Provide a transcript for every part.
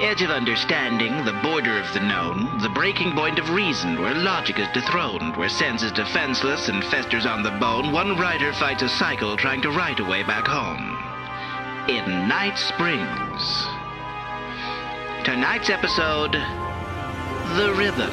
The edge of understanding, the border of the known, the breaking point of reason, where logic is dethroned, where sense is defenseless and festers on the bone, one writer fights a cycle trying to write a way back home. In Night Springs. Tonight's episode, The Ribbon.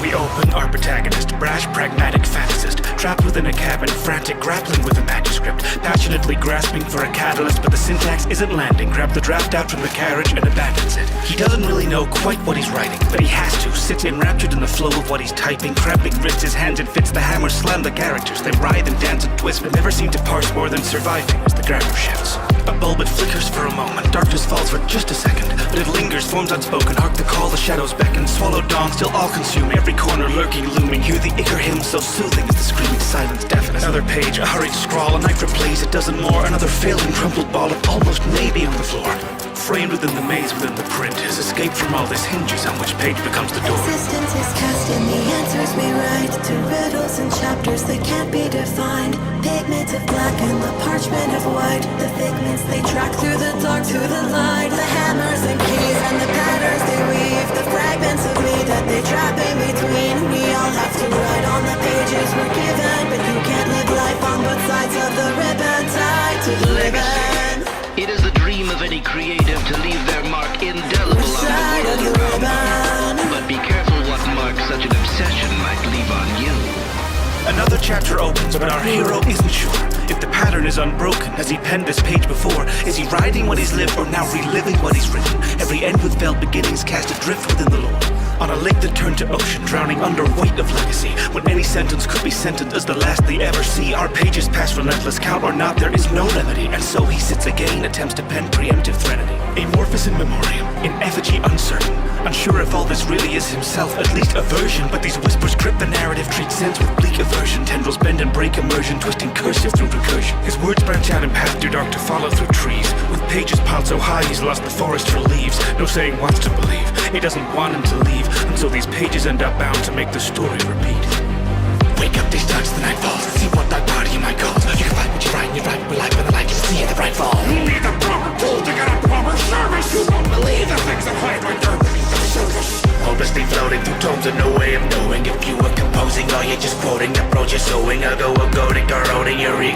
We open our protagonist, brash, pragmatic fantasist, trapped within a cabin, frantic, grappling with a manuscript, passionately grasping for a catalyst, but the syntax isn't landing. Grab the draft out from the carriage and abandons it. He doesn't really know quite what he's writing, but he has to. Sits enraptured in the flow of what he's typing, cramping grips his hands and fits the hammer, slam the characters. They writhe and dance and twist, but never seem to parse more than surviving as the grammar shifts. A bulb, it flickers for a moment, darkness falls for just a second, but it lingers, forms unspoken. Hark the call, the shadows beckon, swallow dawn, still all consume, every corner lurking, looming. Hear the ichor hymn so soothing as the screaming silence deafens. Another page, a hurried scrawl, a knife replays, it doesn't more. Another failing crumpled ball of almost maybe on the floor. Framed within the maze within the print, his escape from all this hinges on which page becomes the door. Existence is cast in the answers we write to riddles and chapters that can't be defined. Pigments of black and the parchment of white, the figments they track through the dark to the light. The hammers and keys and the patterns they weave, the fragments of me that they trap in between. We all have to write on the pages we're given, but you can't live life on both sides of the ribbon, tied to the ribbon. It is the dream of any creative to leave their mark indelible on the world around. But be careful what mark such an obsession might leave on you. Another chapter opens, but our hero isn't sure if the pattern is unbroken. Has he penned this page before? Is he writing what he's lived or now reliving what he's written? Every end with failed beginnings cast adrift within the lore. On a lake that turned to ocean, drowning under weight of legacy. When any sentence could be sentenced as the last they ever see. Our pages pass relentless, count or not, there is no remedy. And so he sits again, attempts to pen preemptive threnody. Amorphous in memoriam, in effigy uncertain. Unsure if all this really is himself, at least a version. But these whispers grip the narrative, treat sense with bleak aversion. Tendrils bend and break immersion, twisting cursive through recursion. His words branch out in path too dark to follow through trees. With pages piled so high he's lost the forest for leaves. No saying what to believe, he doesn't want him to leave. And so these pages end up bound to make the story repeat. Wake up these times, the night falls, see what that party you might cause. You can fight what you write with life and the light you see at the right fall. You need a proper tool to get a proper service. You won't believe the things that play right there beneath the surface. Hopelessly floating through tomes and no way of knowing if you were composing or you're just quoting. Approach your sewing, a go of goading, corroding your ego.